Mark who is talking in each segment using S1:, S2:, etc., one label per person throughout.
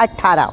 S1: 18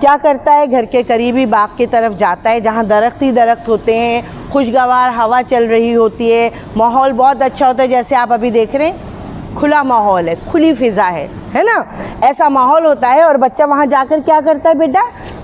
S1: کیا کرتا ہے؟ گھر کے قریبی باغ کی طرف جاتا ہے جہاں درخت ہی درخت ہوتے ہیں، خوشگوار ہوا چل رہی ہوتی ہے، ماحول بہت اچھا ہوتا ہے، جیسے آپ ابھی دیکھ رہے ہیں کھلا ماحول ہے، کھلی فضا ہے نا، ایسا ماحول ہوتا ہے۔ اور بچہ وہاں جا کر کیا کرتا ہے بیٹا؟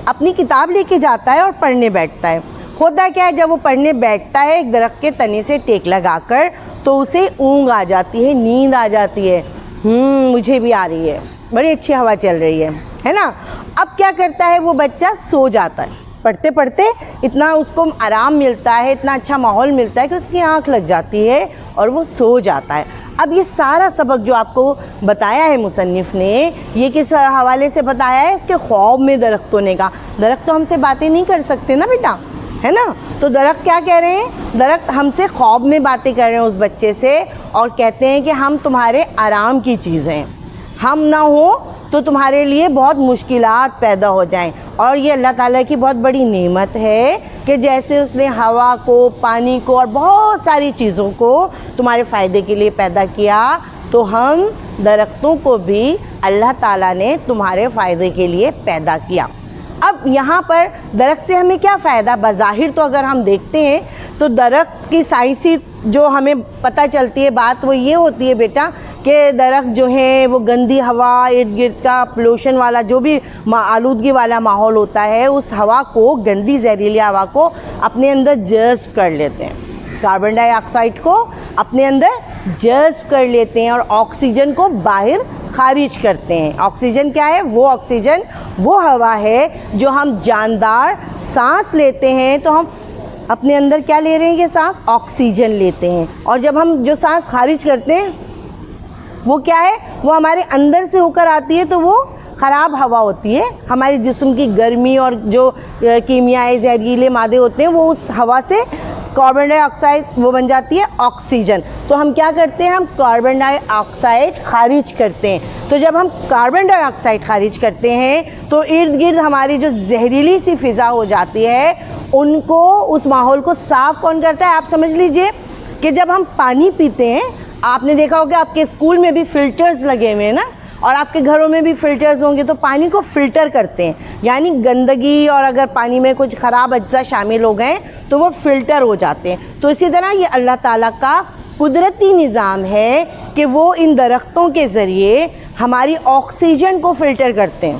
S1: اپنی کتاب لے کے جاتا ہے اور پڑھنے بیٹھتا ہے۔ ہوتا کیا ہے جب وہ پڑھنے بیٹھتا ہے ایک درخت کے تنے سے ٹیک لگا کر، تو اسے اونگ آ جاتی ہے، نیند آ جاتی ہے، مجھے بھی آ رہی ہے، بڑی اچھی ہوا چل رہی ہے نا۔ اب کیا کرتا ہے وہ بچہ؟ سو جاتا ہے، پڑھتے پڑھتے اتنا اس کو آرام ملتا ہے، اتنا اچھا ماحول ملتا ہے کہ اس کی آنکھ لگ جاتی ہے اور وہ سو جاتا ہے۔ اب یہ سارا سبق جو آپ کو بتایا ہے مصنف نے، یہ کس حوالے سے بتایا ہے؟ اس کے خواب میں درخت ہونے کا۔ درخت تو ہم سے باتیں نہیں کر سکتے نا بیٹا، ہے نا، تو درخت کیا کہہ رہے ہیں؟ درخت ہم سے خواب میں باتیں کر رہے ہیں اس بچے سے، اور کہتے ہیں کہ ہم تمہارے آرام کی چیز ہیں، ہم نہ ہوں تو تمہارے لیے بہت مشکلات پیدا ہو جائیں۔ اور یہ اللہ تعالیٰ کی بہت بڑی نعمت ہے کہ جیسے اس نے ہوا کو، پانی کو اور بہت ساری چیزوں کو تمہارے فائدے کے لیے پیدا کیا، تو ہم درختوں کو بھی اللہ تعالیٰ نے تمہارے فائدے کے لیے پیدا کیا۔ اب یہاں پر درخت سے ہمیں کیا فائدہ؟ بظاہر تو اگر ہم دیکھتے ہیں تو درخت کی سائنسی جو ہمیں پتہ چلتی ہے بات، وہ یہ ہوتی ہے بیٹا کہ درخت جو ہیں وہ گندی ہوا، ارد گرد کا پولوشن والا جو بھی آلودگی والا ماحول ہوتا ہے، اس ہوا کو، گندی زہریلی ہوا کو اپنے اندر جذب کر لیتے ہیں، کاربن ڈائی آکسائڈ کو اپنے اندر جذب کر لیتے ہیں اور آکسیجن کو باہر خارج کرتے ہیں۔ آکسیجن کیا ہے؟ وہ آکسیجن وہ ہوا ہے جو ہم جاندار سانس لیتے ہیں، تو ہم اپنے اندر کیا لے رہے ہیں؟ یہ سانس آکسیجن لیتے ہیں، اور جب ہم جو سانس خارج کرتے ہیں وہ کیا ہے؟ وہ ہمارے اندر سے ہو کر آتی ہے، تو وہ خراب ہوا ہوتی ہے، ہمارے جسم کی گرمی اور جو کیمیائی زہریلے مادے ہوتے ہیں وہ اس ہوا سے کاربن ڈائی آکسائڈ وہ بن جاتی ہے آکسیجن۔ تو ہم کیا کرتے ہیں؟ ہم کاربن ڈائی آکسائڈ خارج کرتے ہیں۔ تو جب ہم کاربن ڈائی آکسائڈ خارج کرتے ہیں تو ارد گرد ہماری جو زہریلی سی فضا ہو جاتی ہے، ان کو، اس ماحول کو صاف کون کرتا ہے؟ آپ سمجھ لیجئے کہ جب ہم پانی پیتے ہیں، آپ نے دیکھا ہوگا آپ کے اسکول میں بھی فلٹرز لگے ہوئے ہیں نا، اور آپ کے گھروں میں بھی فلٹرز ہوں گے، تو پانی کو فلٹر کرتے ہیں، یعنی گندگی اور اگر پانی میں کچھ خراب اجزاء شامل ہو گئے تو وہ فلٹر ہو جاتے ہیں۔ تو اسی طرح یہ اللہ تعالیٰ کا قدرتی نظام ہے کہ وہ ان درختوں کے ذریعے ہماری آکسیجن کو فلٹر کرتے ہیں،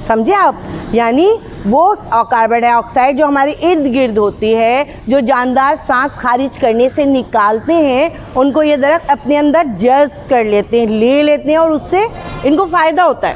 S1: سمجھے آپ؟ یعنی وہ کاربن ڈائی آکسائڈ جو ہمارے ارد گرد ہوتی ہے، جو جاندار سانس خارج کرنے سے نکالتے ہیں، ان کو یہ درخت اپنے اندر جذب کر لیتے ہیں، لے لیتے ہیں، اور اس سے ان کو فائدہ ہوتا ہے۔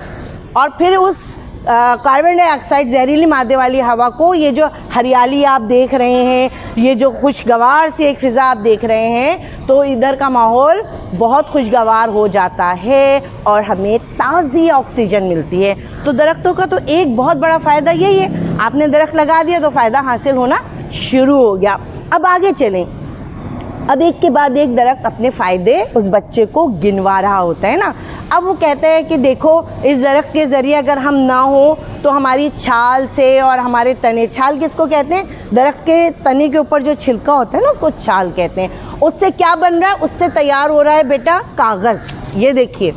S1: اور پھر اس کاربن ڈائی آکسائڈ زہریلی مادے والی ہوا کو، یہ جو ہریالی آپ دیکھ رہے ہیں، یہ جو خوشگوار سی ایک فضا آپ دیکھ رہے ہیں، تو ادھر کا ماحول بہت خوشگوار ہو جاتا ہے اور ہمیں تازی آکسیجن ملتی ہے۔ تو درختوں کا تو ایک بہت بڑا فائدہ یہی ہے، آپ نے درخت لگا دیا تو فائدہ حاصل ہونا شروع ہو گیا۔ اب آگے چلیں، اب ایک کے بعد ایک درخت اپنے فائدے اس بچے کو گنوا رہا ہوتا ہے نا۔ اب وہ کہتا ہے کہ دیکھو، اس درخت کے ذریعے اگر ہم نہ ہوں تو ہماری چھال سے اور ہمارے تنے، چھال کس کو کہتے ہیں؟ درخت کے تنے کے اوپر جو چھلکا ہوتا ہے نا، اس کو چھال کہتے ہیں۔ اس سے کیا بن رہا ہے؟ اس سے تیار ہو رہا ہے بیٹا کاغذ۔ یہ دیکھیے،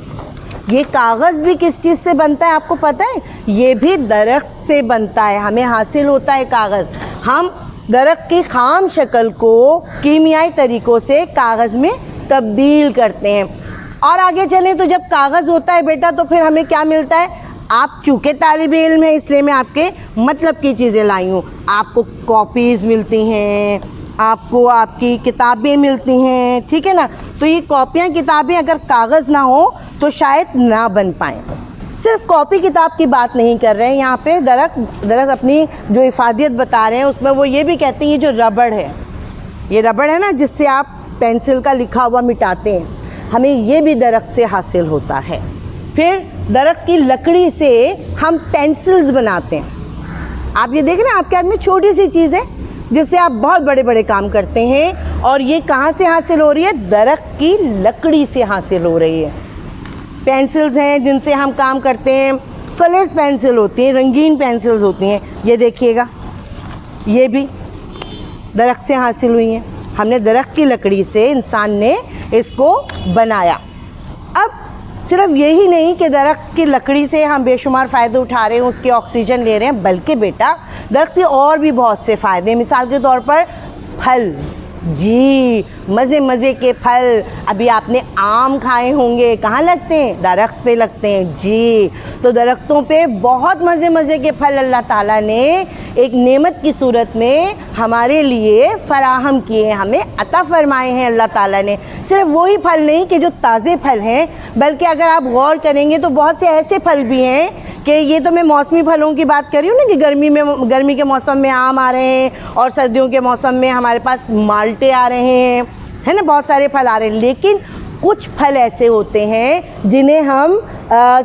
S1: یہ کاغذ بھی کس چیز سے بنتا ہے آپ کو پتہ ہے؟ یہ بھی درخت سے بنتا ہے، ہمیں حاصل ہوتا ہے کاغذ۔ ہم درخت کی خام شکل کو کیمیائی طریقوں سے کاغذ میں تبدیل کرتے ہیں۔ اور آگے چلیں تو جب کاغذ ہوتا ہے بیٹا تو پھر ہمیں کیا ملتا ہے؟ آپ چونکہ طالب علم ہیں اس لیے میں آپ کے مطلب کی چیزیں لائی ہوں۔ آپ کو کاپیز ملتی ہیں، آپ کو آپ کی کتابیں ملتی ہیں، ٹھیک ہے نا؟ تو یہ کاپیاں کتابیں اگر کاغذ نہ ہو تو شاید نہ بن پائیں۔ صرف کاپی کتاب کی بات نہیں کر رہے ہیں یہاں پہ، درخت اپنی جو افادیت بتا رہے ہیں اس میں وہ یہ بھی کہتے ہیں، یہ جو ربڑ ہے، یہ ربڑ ہے نا جس سے آپ پینسل کا لکھا ہوا مٹاتے ہیں، ہمیں یہ بھی درخت سے حاصل ہوتا ہے۔ پھر درخت کی لکڑی سے ہم پینسلز بناتے ہیں۔ آپ یہ دیکھ رہے ہیں آپ کے ہاتھ میں چھوٹی سی چیز ہے جس سے آپ بہت بڑے بڑے کام کرتے ہیں، اور یہ کہاں سے حاصل ہو رہی ہے؟ درخت کی لکڑی سے حاصل ہو رہی ہے۔ پینسلز ہیں جن سے ہم کام کرتے ہیں، کلرز پینسل ہوتی ہیں، رنگین پینسلز ہوتی ہیں، یہ دیکھیے گا، یہ بھی درخت سے حاصل ہوئی ہیں۔ ہم نے درخت کی لکڑی سے، انسان نے اس کو بنایا۔ اب صرف یہی نہیں کہ درخت کی لکڑی سے ہم بے شمار فائدے اٹھا رہے ہیں، اس کے آکسیجن لے رہے ہیں، بلکہ بیٹا درخت کے اور بھی بہت سے فائدے ہیں۔ مثال کے طور پر پھل، جی مزے مزے کے پھل، ابھی آپ نے آم کھائے ہوں گے، کہاں لگتے ہیں؟ درخت پہ لگتے ہیں، جی تو درختوں پہ بہت مزے مزے کے پھل اللہ تعالیٰ نے ایک نعمت کی صورت میں ہمارے لیے فراہم کیے، ہمیں عطا فرمائے ہیں اللہ تعالیٰ نے۔ صرف وہی پھل نہیں کہ جو تازے پھل ہیں، بلکہ اگر آپ غور کریں گے تو بہت سے ایسے پھل بھی ہیں کہ یہ تو میں موسمی پھلوں کی بات کر رہی ہوں نا، کہ گرمی کے موسم میں آم آ رہے ہیں اور سردیوں کے موسم میں ہمارے پاس مالٹے آ رہے ہیں، ہے نا، بہت سارے پھل آ رہے ہیں۔ لیکن کچھ پھل ایسے ہوتے ہیں جنہیں ہم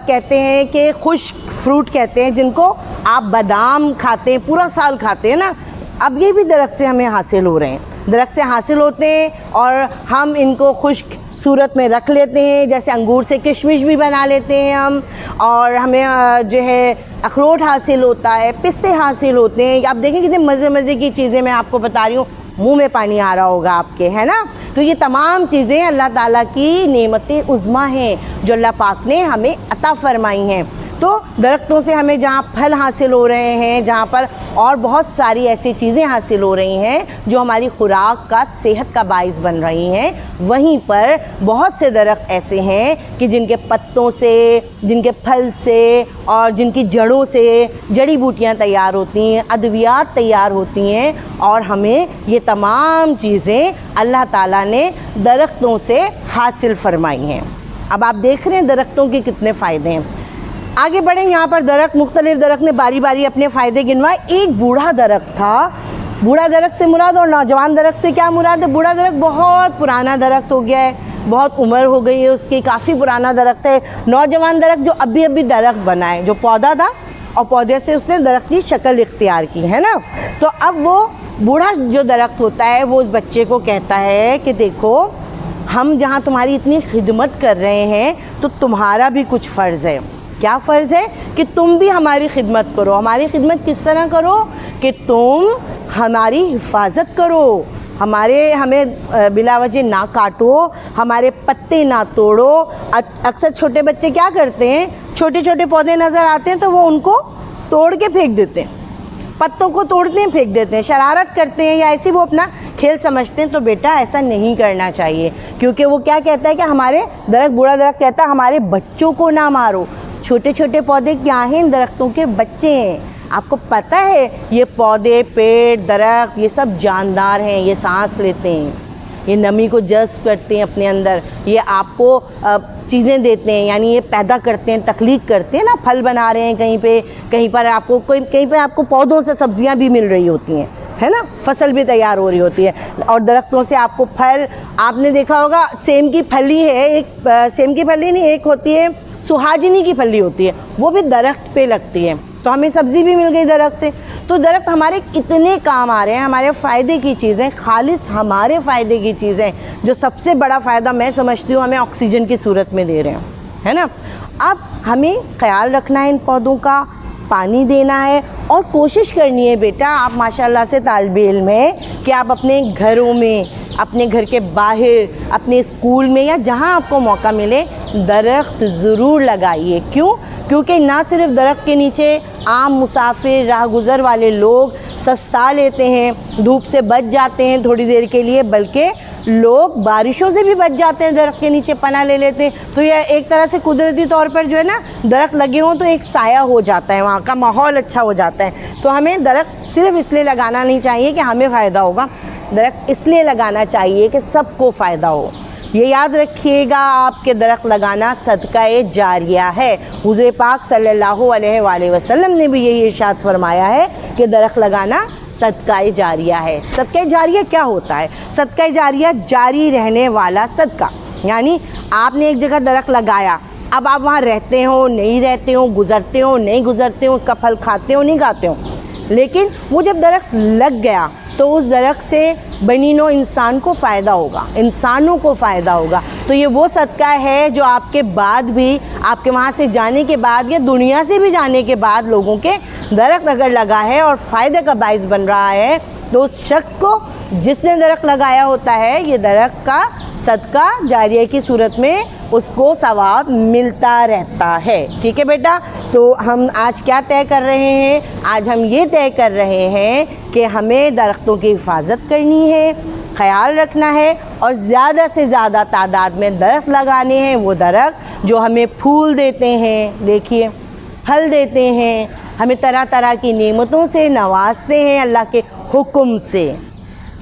S1: کہتے ہیں کہ خشک فروٹ کہتے ہیں، جن کو آپ بادام کھاتے ہیں، پورا سال کھاتے ہیں نا، اب یہ بھی درخت سے ہمیں حاصل ہو رہے ہیں، درخت سے حاصل ہوتے ہیں اور ہم ان کو خشک صورت میں رکھ لیتے ہیں، جیسے انگور سے کشمش بھی بنا لیتے ہیں ہم، اور ہمیں جو ہے اخروٹ حاصل ہوتا ہے، پستے حاصل ہوتے ہیں۔ آپ دیکھیں کتنے مزے مزے کی چیزیں میں آپ کو بتا رہی ہوں، منہ میں پانی آ رہا ہوگا آپ کے، ہے نا۔ تو یہ تمام چیزیں اللہ تعالیٰ کی نعمتیں عظمیٰ ہیں جو اللہ پاک نے ہمیں عطا فرمائی ہیں۔ تو درختوں سے ہمیں جہاں پھل حاصل ہو رہے ہیں، جہاں پر اور بہت ساری ایسی چیزیں حاصل ہو رہی ہیں جو ہماری خوراک کا، صحت کا باعث بن رہی ہیں، وہیں پر بہت سے درخت ایسے ہیں کہ جن کے پتوں سے، جن کے پھل سے اور جن کی جڑوں سے جڑی بوٹیاں تیار ہوتی ہیں، ادویات تیار ہوتی ہیں، اور ہمیں یہ تمام چیزیں اللہ تعالیٰ نے درختوں سے حاصل فرمائی ہیں۔ اب آپ دیکھ رہے ہیں درختوں کے کتنے فائدے ہیں۔ آگے بڑھیں، یہاں پر درخت، مختلف درخت نے باری باری اپنے فائدے گنوائے۔ ایک بوڑھا درخت تھا، بوڑھا درخت سے مراد اور نوجوان درخت سے کیا مراد ہے؟ بوڑھا درخت بہت پرانا درخت ہو گیا ہے، بہت عمر ہو گئی ہے اس کی، کافی پرانا درخت ہے۔ نوجوان درخت جو ابھی ابھی درخت بنا ہے، جو پودا تھا اور پودے سے اس نے درخت کی شکل اختیار کی ہے نا۔ تو اب وہ بوڑھا جو درخت ہوتا ہے وہ اس بچے کو کہتا ہے کہ دیکھو، ہم جہاں تمہاری اتنی خدمت کر رہے ہیں تو تمہارا بھی کچھ فرض ہے۔ کیا فرض ہے؟ کہ تم بھی ہماری خدمت کرو۔ ہماری خدمت کس طرح کرو؟ کہ تم ہماری حفاظت کرو، ہمیں بلا وجہ نہ کاٹو، ہمارے پتے نہ توڑو۔ اکثر چھوٹے بچے کیا کرتے ہیں، چھوٹے چھوٹے پودے نظر آتے ہیں تو وہ ان کو توڑ کے پھینک دیتے ہیں، پتوں کو توڑتے ہیں پھینک دیتے ہیں، شرارت کرتے ہیں یا ایسی وہ اپنا کھیل سمجھتے ہیں۔ تو بیٹا ایسا نہیں کرنا چاہیے، کیونکہ وہ کیا کہتا ہے کہ ہمارے درخت، بوڑھا درخت کہتا ہے ہمارے بچوں کو نہ مارو۔ چھوٹے چھوٹے پودے کیا ہیں؟ درختوں کے بچے ہیں۔ آپ کو پتہ ہے یہ پودے، پیڑ، درخت، یہ سب جاندار ہیں، یہ سانس لیتے ہیں، یہ نمی کو جذب کرتے ہیں اپنے اندر، یہ آپ کو چیزیں دیتے ہیں، یعنی یہ پیدا کرتے ہیں، تخلیق کرتے ہیں نا، پھل بنا رہے ہیں کہیں پر آپ کو پودوں سے سبزیاں بھی مل رہی ہوتی ہیں، ہے نا، فصل بھی تیار ہو رہی ہوتی ہے، اور درختوں سے آپ کو پھل، آپ نے دیکھا ہوگا سیم کی پھلی ہے، ایک سیم کی پھلی نہیں، ایک ہوتی ہے سہاجنی کی پھلی ہوتی ہے، وہ بھی درخت پہ لگتی ہے، تو ہمیں سبزی بھی مل گئی درخت سے۔ تو درخت ہمارے اتنے کام آ رہے ہیں، ہمارے فائدے کی چیزیں، خالص ہمارے فائدے کی چیزیں، جو سب سے بڑا فائدہ میں سمجھتی ہوں ہمیں آکسیجن کی صورت میں دے رہے ہیں، ہے نا۔ اب ہمیں خیال رکھنا ہے ان پودوں کا، پانی دینا ہے، اور کوشش کرنی ہے بیٹا، آپ ماشاءاللہ سے طالب علم ہیں، کہ آپ اپنے گھروں میں، اپنے گھر کے باہر، اپنے اسکول میں، یا جہاں آپ کو موقع ملے درخت ضرور لگائیے۔ کیوں؟ کیونکہ نہ صرف درخت کے نیچے عام مسافر، راہ گزر والے لوگ سستا لیتے ہیں، دھوپ سے بچ جاتے ہیں تھوڑی دیر کے لیے، بلکہ لوگ بارشوں سے بھی بچ جاتے ہیں، درخت کے نیچے پناہ لے لیتے ہیں۔ تو یہ ایک طرح سے قدرتی طور پر جو ہے نا، درخت لگے ہوں تو ایک سایہ ہو جاتا ہے، وہاں کا ماحول اچھا ہو جاتا ہے۔ تو ہمیں درخت صرف اس لیے لگانا نہیں چاہیے کہ ہمیں فائدہ ہوگا، درخت اس لیے لگانا چاہیے کہ سب کو فائدہ ہو۔ یہ یاد رکھیے گا آپ کے درخت لگانا صدقہ جاریہ ہے۔ حضور پاک صلی اللہ علیہ وآلہ وسلم نے بھی یہی ارشاد فرمایا ہے کہ درخت لگانا صدقہ جاریہ ہے۔ صدقہ جاریہ کیا ہوتا ہے؟ صدقہ جاریہ جاری رہنے والا صدقہ، یعنی آپ نے ایک جگہ درخت لگایا، اب آپ وہاں رہتے ہو نہیں رہتے ہو، گزرتے ہو نہیں گزرتے ہو، اس کا پھل کھاتے ہو نہیں کھاتے ہو، لیکن وہ جب درخت لگ گیا تو اس درخت سے بنی نوع انسان کو فائدہ ہوگا، انسانوں کو فائدہ ہوگا۔ تو یہ وہ صدقہ ہے جو آپ کے بعد بھی، آپ کے وہاں سے جانے کے بعد یا دنیا سے بھی جانے کے بعد لوگوں کے درخت اگر لگا ہے اور فائدے کا باعث بن رہا ہے، تو اس شخص کو جس نے درخت لگایا ہوتا ہے یہ درخت کا صدقہ جاریہ کی صورت میں اس کو ثواب ملتا رہتا ہے. ٹھیک ہے بیٹا؟ تو ہم آج کیا طے کر رہے ہیں؟ آج ہم یہ طے کر رہے ہیں کہ ہمیں درختوں کی حفاظت کرنی ہے، خیال رکھنا ہے، اور زیادہ سے زیادہ تعداد میں درخت لگانے ہیں. وہ درخت جو ہمیں پھول دیتے ہیں، دیکھیے پھل دیتے ہیں، ہمیں طرح طرح کی نعمتوں سے نوازتے ہیں اللہ کے حکم سے.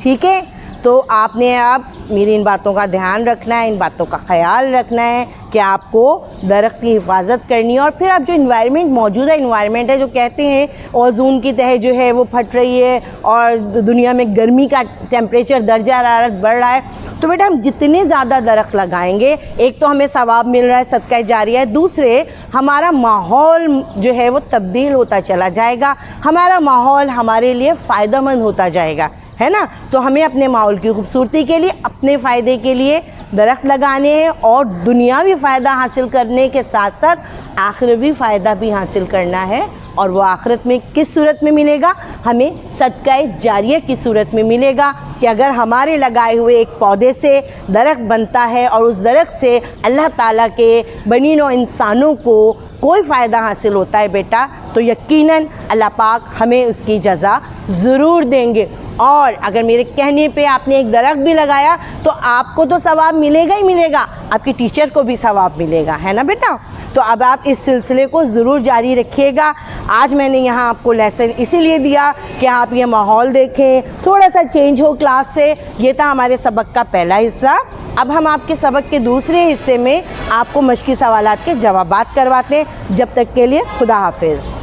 S1: ٹھیک ہے؟ تو آپ نے اب میری ان باتوں کا دھیان رکھنا ہے، ان باتوں کا خیال رکھنا ہے کہ آپ کو درخت کی حفاظت کرنی ہے. اور پھر اب جو انوائرمنٹ موجودہ انوائرمنٹ ہے، جو کہتے ہیں اوزون کی تہہ جو ہے وہ پھٹ رہی ہے اور دنیا میں گرمی کا ٹیمپریچر درجہ حرارت بڑھ رہا ہے، تو بیٹا ہم جتنے زیادہ درخت لگائیں گے، ایک تو ہمیں ثواب مل رہا ہے، صدقہ جاریہ ہے، دوسرے ہمارا ماحول جو ہے وہ تبدیل ہوتا چلا جائے گا، ہمارا ماحول ہمارے لیے فائدہ مند ہوتا جائے گا، ہے نا؟ تو ہمیں اپنے ماحول کی خوبصورتی کے لیے، اپنے فائدے کے لیے درخت لگانے ہیں، اور دنیاوی فائدہ حاصل کرنے کے ساتھ ساتھ آخروی فائدہ بھی حاصل کرنا ہے. اور وہ آخرت میں کس صورت میں ملے گا؟ ہمیں صدقہ جاریہ کی صورت میں ملے گا کہ اگر ہمارے لگائے ہوئے ایک پودے سے درخت بنتا ہے اور اس درخت سے اللہ تعالیٰ کے بنی نوع انسانوں کو کوئی فائدہ حاصل ہوتا ہے بیٹا، تو یقیناً اللہ پاک ہمیں اس کی جزا ضرور دیں گے. اور اگر میرے کہنے پہ آپ نے ایک درخت بھی لگایا تو آپ کو تو ثواب ملے گا ہی ملے گا، آپ کی ٹیچر کو بھی ثواب ملے گا، ہے نا بیٹا؟ تو اب آپ اس سلسلے کو ضرور جاری رکھیے گا. آج میں نے یہاں آپ کو لیسن اسی لیے دیا کہ آپ یہ ماحول دیکھیں، تھوڑا سا چینج ہو کلاس سے. یہ تھا ہمارے سبق کا پہلا حصہ. اب ہم آپ کے سبق کے دوسرے حصے میں آپ کو مشقی سوالات کے جوابات کرواتے ہیں. جب تک کے لیے خدا حافظ.